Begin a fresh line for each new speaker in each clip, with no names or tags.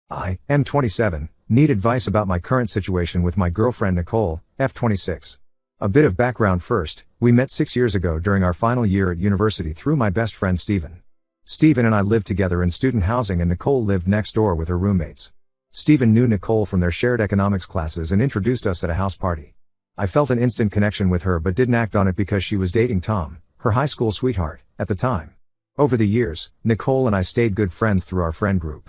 I am 27, need advice about my current situation with my girlfriend Nicole, F26. A bit of background first, we met 6 years ago during our final year at university through my best friend Steven. Steven and I lived together in student housing and Nicole lived next door with her roommates. Steven knew Nicole from their shared economics classes and introduced us at a house party. I felt an instant connection with her but didn't act on it because she was dating Tom, her high school sweetheart, at the time. Over the years, Nicole and I stayed good friends through our friend group.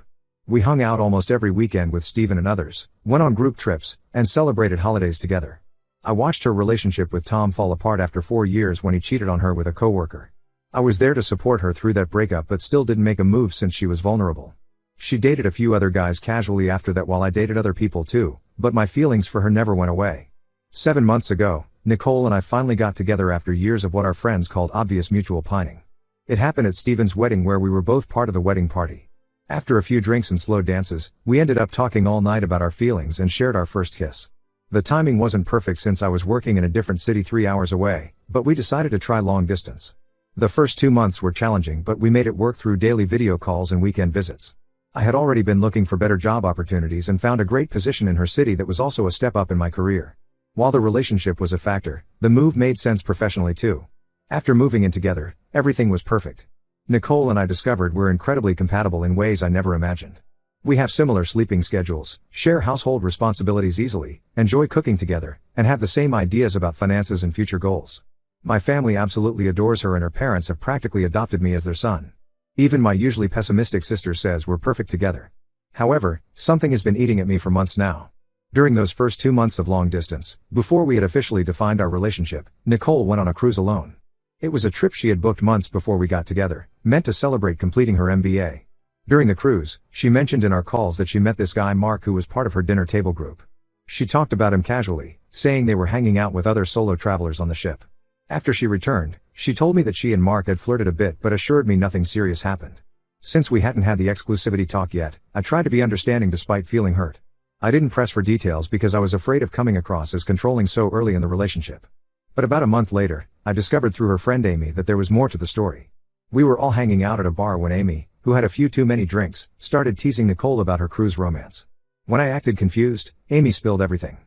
We hung out almost every weekend with Steven and others, went on group trips, and celebrated holidays together. I watched her relationship with Tom fall apart after 4 years when he cheated on her with a coworker. I was there to support her through that breakup but still didn't make a move since she was vulnerable. She dated a few other guys casually after that while I dated other people too, but my feelings for her never went away. 7 months ago, Nicole and I finally got together after years of what our friends called obvious mutual pining. It happened at Steven's wedding where we were both part of the wedding party. After a few drinks and slow dances, we ended up talking all night about our feelings and shared our first kiss. The timing wasn't perfect since I was working in a different city 3 hours away, but we decided to try long distance. The first 2 months were challenging but we made it work through daily video calls and weekend visits. I had already been looking for better job opportunities and found a great position in her city that was also a step up in my career. While the relationship was a factor, the move made sense professionally too. After moving in together, everything was perfect. Nicole and I discovered we're incredibly compatible in ways I never imagined. We have similar sleeping schedules, share household responsibilities easily, enjoy cooking together, and have the same ideas about finances and future goals. My family absolutely adores her and her parents have practically adopted me as their son. Even my usually pessimistic sister says we're perfect together. However, something has been eating at me for months now. During those first 2 months of long distance, before we had officially defined our relationship, Nicole went on a cruise alone. It was a trip she had booked months before we got together, meant to celebrate completing her MBA. During the cruise, she mentioned in our calls that she met this guy Mark who was part of her dinner table group. She talked about him casually, saying they were hanging out with other solo travelers on the ship. After she returned, she told me that she and Mark had flirted a bit but assured me nothing serious happened. Since we hadn't had the exclusivity talk yet, I tried to be understanding despite feeling hurt. I didn't press for details because I was afraid of coming across as controlling so early in the relationship. But about a month later, I discovered through her friend Amy that there was more to the story. We were all hanging out at a bar when Amy, who had a few too many drinks, started teasing Nicole about her cruise romance. When I acted confused, Amy spilled everything.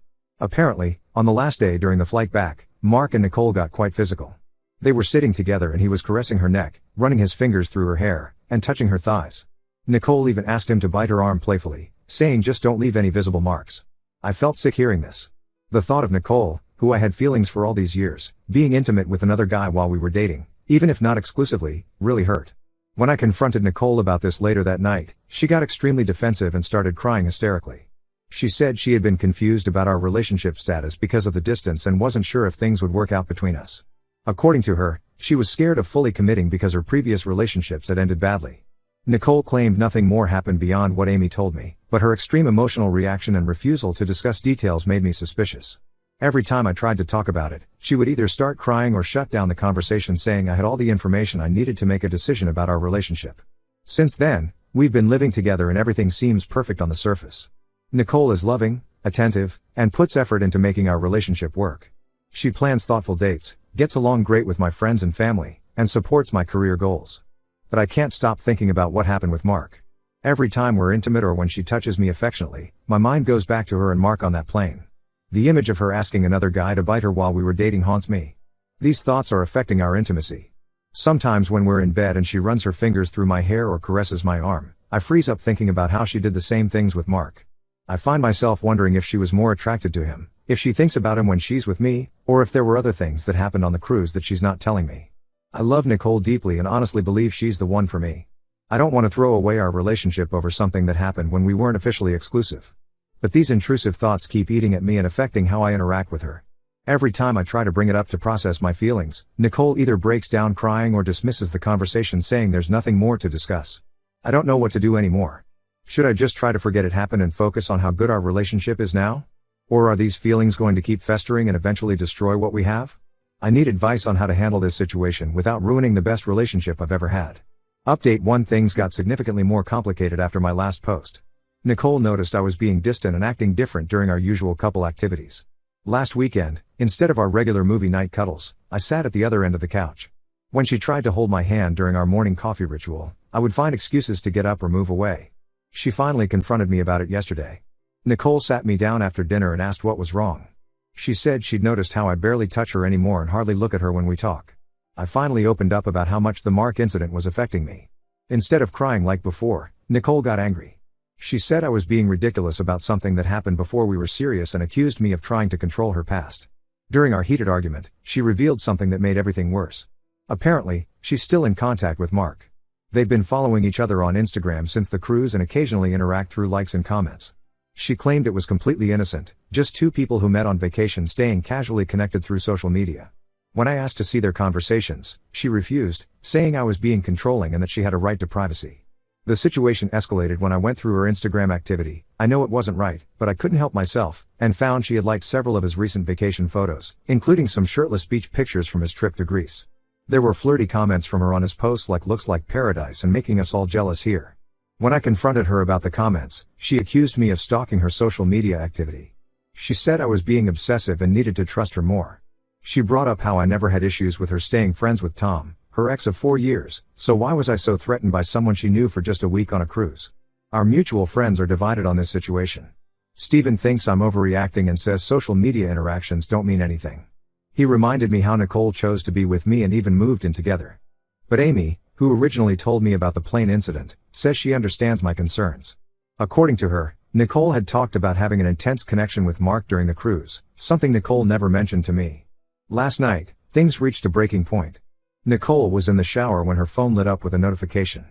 Apparently, on the last day during the flight back, Mark and Nicole got quite physical. They were sitting together and he was caressing her neck, running his fingers through her hair, and touching her thighs. Nicole even asked him to bite her arm playfully, saying just don't leave any visible marks. I felt sick hearing this. The thought of Nicole, who I had feelings for all these years, being intimate with another guy while we were dating, even if not exclusively, really hurt. When I confronted Nicole about this later that night, she got extremely defensive and started crying hysterically. She said she had been confused about our relationship status because of the distance and wasn't sure if things would work out between us. According to her, she was scared of fully committing because her previous relationships had ended badly. Nicole claimed nothing more happened beyond what Amy told me, but her extreme emotional reaction and refusal to discuss details made me suspicious. Every time I tried to talk about it, she would either start crying or shut down the conversation saying I had all the information I needed to make a decision about our relationship. Since then, we've been living together and everything seems perfect on the surface. Nicole is loving, attentive, and puts effort into making our relationship work. She plans thoughtful dates, gets along great with my friends and family, and supports my career goals. But I can't stop thinking about what happened with Mark. Every time we're intimate or when she touches me affectionately, my mind goes back to her and Mark on that plane. The image of her asking another guy to bite her while we were dating haunts me. These thoughts are affecting our intimacy. Sometimes when we're in bed and she runs her fingers through my hair or caresses my arm, I freeze up thinking about how she did the same things with Mark. I find myself wondering if she was more attracted to him, if she thinks about him when she's with me, or if there were other things that happened on the cruise that she's not telling me. I love Nicole deeply and honestly believe she's the one for me. I don't want to throw away our relationship over something that happened when we weren't officially exclusive. But these intrusive thoughts keep eating at me and affecting how I interact with her. Every time I try to bring it up to process my feelings, Nicole either breaks down crying or dismisses the conversation saying there's nothing more to discuss. I don't know what to do anymore. Should I just try to forget it happened and focus on how good our relationship is now? Or are these feelings going to keep festering and eventually destroy what we have? I need advice on how to handle this situation without ruining the best relationship I've ever had. Update 1: Things got significantly more complicated after my last post. Nicole noticed I was being distant and acting different during our usual couple activities. Last weekend, instead of our regular movie night cuddles, I sat at the other end of the couch. When she tried to hold my hand during our morning coffee ritual, I would find excuses to get up or move away. She finally confronted me about it yesterday. Nicole sat me down after dinner and asked what was wrong. She said she'd noticed how I barely touch her anymore and hardly look at her when we talk. I finally opened up about how much the Mark incident was affecting me. Instead of crying like before, Nicole got angry. She said I was being ridiculous about something that happened before we were serious and accused me of trying to control her past. During our heated argument, she revealed something that made everything worse. Apparently, she's still in contact with Mark. They've been following each other on Instagram since the cruise and occasionally interact through likes and comments. She claimed it was completely innocent, just two people who met on vacation staying casually connected through social media. When I asked to see their conversations, she refused, saying I was being controlling and that she had a right to privacy. The situation escalated when I went through her Instagram activity. I know it wasn't right, but I couldn't help myself, and found she had liked several of his recent vacation photos, including some shirtless beach pictures from his trip to Greece. There were flirty comments from her on his posts like "looks like paradise" and "making us all jealous here." When I confronted her about the comments, she accused me of stalking her social media activity. She said I was being obsessive and needed to trust her more. She brought up how I never had issues with her staying friends with Tom, her ex of 4 years, so why was I so threatened by someone she knew for just a week on a cruise? Our mutual friends are divided on this situation. Steven thinks I'm overreacting and says social media interactions don't mean anything. He reminded me how Nicole chose to be with me and even moved in together. But Amy, who originally told me about the plane incident, says she understands my concerns. According to her, Nicole had talked about having an intense connection with Mark during the cruise, something Nicole never mentioned to me. Last night, things reached a breaking point. Nicole was in the shower when her phone lit up with a notification.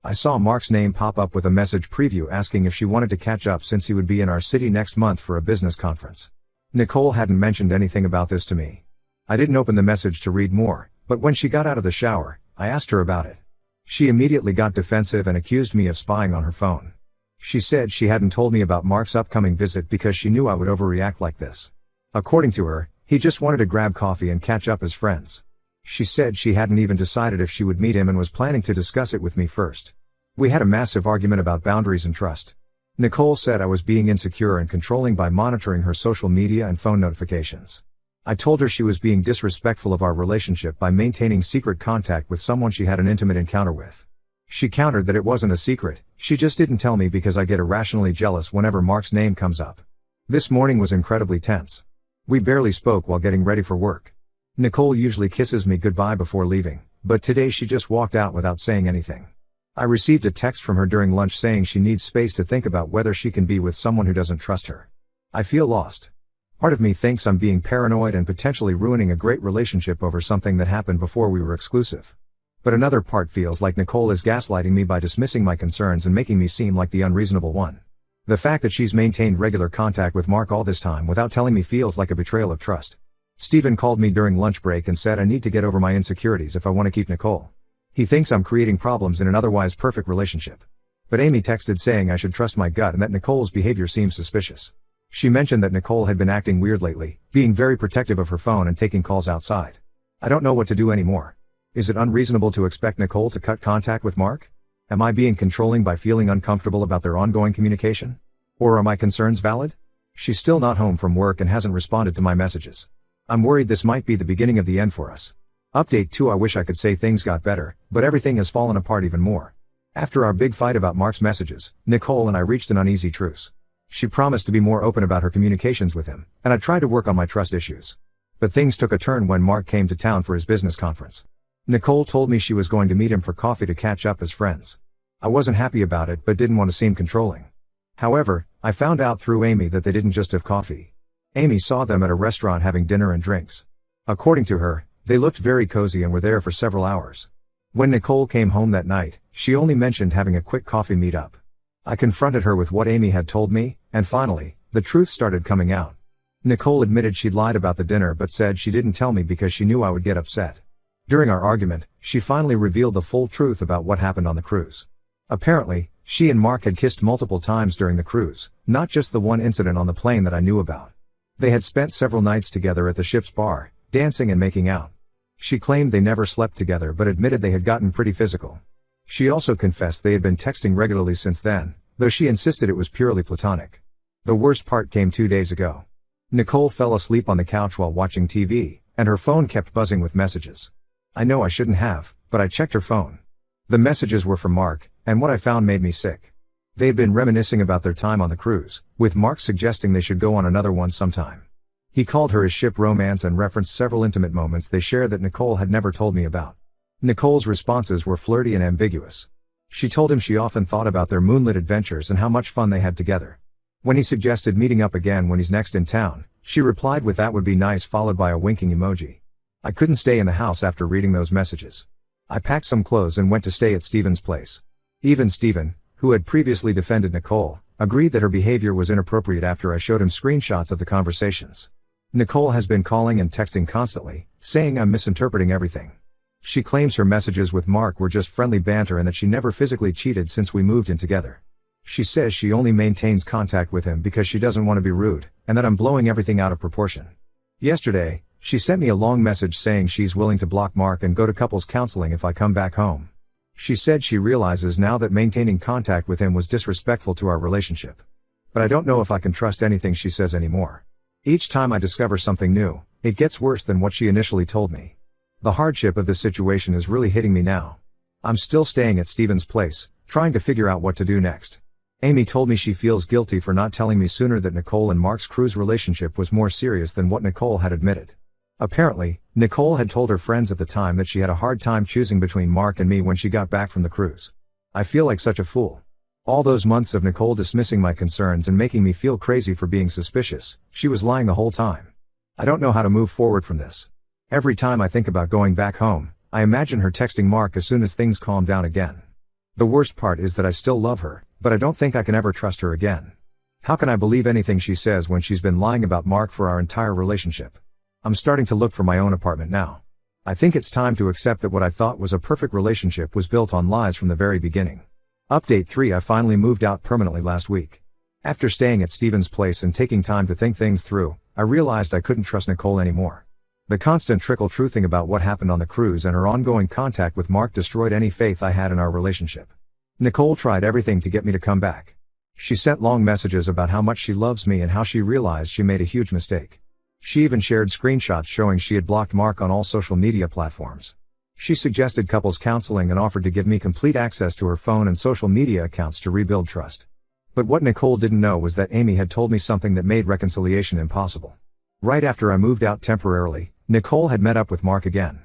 I saw Mark's name pop up with a message preview asking if she wanted to catch up since he would be in our city next month for a business conference. Nicole hadn't mentioned anything about this to me. I didn't open the message to read more, but when she got out of the shower, I asked her about it. She immediately got defensive and accused me of spying on her phone. She said she hadn't told me about Mark's upcoming visit because she knew I would overreact like this. According to her, he just wanted to grab coffee and catch up as friends. She said she hadn't even decided if she would meet him and was planning to discuss it with me first. We had a massive argument about boundaries and trust. Nicole said I was being insecure and controlling by monitoring her social media and phone notifications. I told her she was being disrespectful of our relationship by maintaining secret contact with someone she had an intimate encounter with. She countered that it wasn't a secret, she just didn't tell me because I get irrationally jealous whenever Mark's name comes up. This morning was incredibly tense. We barely spoke while getting ready for work. Nicole usually kisses me goodbye before leaving, but today she just walked out without saying anything. I received a text from her during lunch saying she needs space to think about whether she can be with someone who doesn't trust her. I feel lost. Part of me thinks I'm being paranoid and potentially ruining a great relationship over something that happened before we were exclusive. But another part feels like Nicole is gaslighting me by dismissing my concerns and making me seem like the unreasonable one. The fact that she's maintained regular contact with Mark all this time without telling me feels like a betrayal of trust. Steven called me during lunch break and said I need to get over my insecurities if I want to keep Nicole. He thinks I'm creating problems in an otherwise perfect relationship. But Amy texted saying I should trust my gut and that Nicole's behavior seems suspicious. She mentioned that Nicole had been acting weird lately, being very protective of her phone and taking calls outside. I don't know what to do anymore. Is it unreasonable to expect Nicole to cut contact with Mark? Am I being controlling by feeling uncomfortable about their ongoing communication? Or are my concerns valid? She's still not home from work and hasn't responded to my messages. I'm worried this might be the beginning of the end for us. Update 2: I wish I could say things got better, but everything has fallen apart even more. After our big fight about Mark's messages, Nicole and I reached an uneasy truce. She promised to be more open about her communications with him, and I tried to work on my trust issues. But things took a turn when Mark came to town for his business conference. Nicole told me she was going to meet him for coffee to catch up as friends. I wasn't happy about it but didn't want to seem controlling. However, I found out through Amy that they didn't just have coffee. Amy saw them at a restaurant having dinner and drinks. According to her, they looked very cozy and were there for several hours. When Nicole came home that night, she only mentioned having a quick coffee meetup. I confronted her with what Amy had told me, and finally, the truth started coming out. Nicole admitted she'd lied about the dinner but said she didn't tell me because she knew I would get upset. During our argument, she finally revealed the full truth about what happened on the cruise. Apparently, she and Mark had kissed multiple times during the cruise, not just the one incident on the plane that I knew about. They had spent several nights together at the ship's bar, dancing and making out. She claimed they never slept together but admitted they had gotten pretty physical. She also confessed they had been texting regularly since then, though she insisted it was purely platonic. The worst part came 2 days ago. Nicole fell asleep on the couch while watching TV, and her phone kept buzzing with messages. I know I shouldn't have, but I checked her phone. The messages were from Mark, and what I found made me sick. They had been reminiscing about their time on the cruise, with Mark suggesting they should go on another one sometime. He called her his ship romance and referenced several intimate moments they shared that Nicole had never told me about. Nicole's responses were flirty and ambiguous. She told him she often thought about their moonlit adventures and how much fun they had together. When he suggested meeting up again when he's next in town, she replied with "that would be nice," followed by a winking emoji. I couldn't stay in the house after reading those messages. I packed some clothes and went to stay at Steven's place. Even Steven, who had previously defended Nicole, agreed that her behavior was inappropriate after I showed him screenshots of the conversations. Nicole has been calling and texting constantly, saying I'm misinterpreting everything. She claims her messages with Mark were just friendly banter and that she never physically cheated since we moved in together. She says she only maintains contact with him because she doesn't want to be rude, and that I'm blowing everything out of proportion. Yesterday, she sent me a long message saying she's willing to block Mark and go to couples counseling if I come back home. She said she realizes now that maintaining contact with him was disrespectful to our relationship. But I don't know if I can trust anything she says anymore. Each time I discover something new, it gets worse than what she initially told me. The hardship of this situation is really hitting me now. I'm still staying at Steven's place, trying to figure out what to do next. Amy told me she feels guilty for not telling me sooner that Nicole and Mark's cruise relationship was more serious than what Nicole had admitted. Apparently, Nicole had told her friends at the time that she had a hard time choosing between Mark and me when she got back from the cruise. I feel like such a fool. All those months of Nicole dismissing my concerns and making me feel crazy for being suspicious, she was lying the whole time. I don't know how to move forward from this. Every time I think about going back home, I imagine her texting Mark as soon as things calm down again. The worst part is that I still love her, but I don't think I can ever trust her again. How can I believe anything she says when she's been lying about Mark for our entire relationship? I'm starting to look for my own apartment now. I think it's time to accept that what I thought was a perfect relationship was built on lies from the very beginning. Update 3: I finally moved out permanently last week. After staying at Steven's place and taking time to think things through, I realized I couldn't trust Nicole anymore. The constant trickle-truthing about what happened on the cruise and her ongoing contact with Mark destroyed any faith I had in our relationship. Nicole tried everything to get me to come back. She sent long messages about how much she loves me and how she realized she made a huge mistake. She even shared screenshots showing she had blocked Mark on all social media platforms. She suggested couples counseling and offered to give me complete access to her phone and social media accounts to rebuild trust. But what Nicole didn't know was that Amy had told me something that made reconciliation impossible. Right after I moved out temporarily, Nicole had met up with Mark again.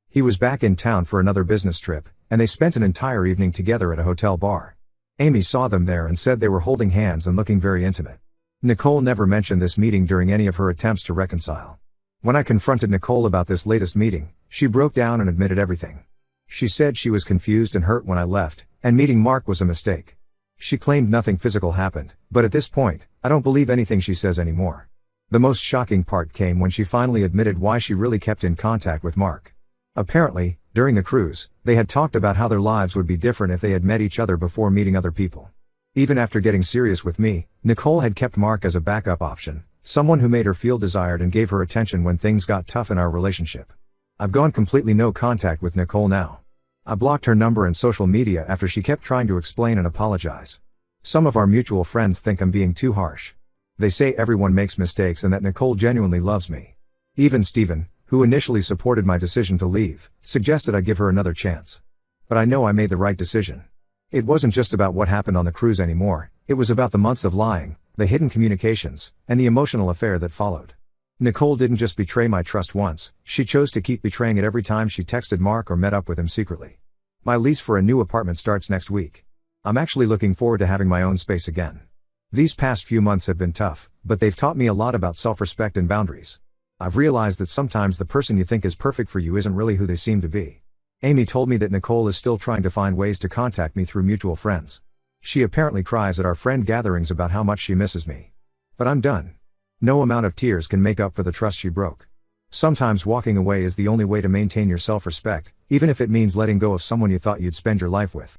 He was back in town for another business trip, and they spent an entire evening together at a hotel bar. Amy saw them there and said they were holding hands and looking very intimate. Nicole never mentioned this meeting during any of her attempts to reconcile. When I confronted Nicole about this latest meeting, she broke down and admitted everything. She said she was confused and hurt when I left, and meeting Mark was a mistake. She claimed nothing physical happened, but at this point, I don't believe anything she says anymore. The most shocking part came when she finally admitted why she really kept in contact with Mark. Apparently, during the cruise, they had talked about how their lives would be different if they had met each other before meeting other people. Even after getting serious with me, Nicole had kept Mark as a backup option, someone who made her feel desired and gave her attention when things got tough in our relationship. I've gone completely no contact with Nicole now. I blocked her number and social media after she kept trying to explain and apologize. Some of our mutual friends think I'm being too harsh. They say everyone makes mistakes and that Nicole genuinely loves me. Even Steven, who initially supported my decision to leave, suggested I give her another chance. But I know I made the right decision. It wasn't just about what happened on the cruise anymore, it was about the months of lying, the hidden communications, and the emotional affair that followed. Nicole didn't just betray my trust once, she chose to keep betraying it every time she texted Mark or met up with him secretly. My lease for a new apartment starts next week. I'm actually looking forward to having my own space again. These past few months have been tough, but they've taught me a lot about self-respect and boundaries. I've realized that sometimes the person you think is perfect for you isn't really who they seem to be. Amy told me that Nicole is still trying to find ways to contact me through mutual friends. She apparently cries at our friend gatherings about how much she misses me. But I'm done. No amount of tears can make up for the trust she broke. Sometimes walking away is the only way to maintain your self-respect, even if it means letting go of someone you thought you'd spend your life with.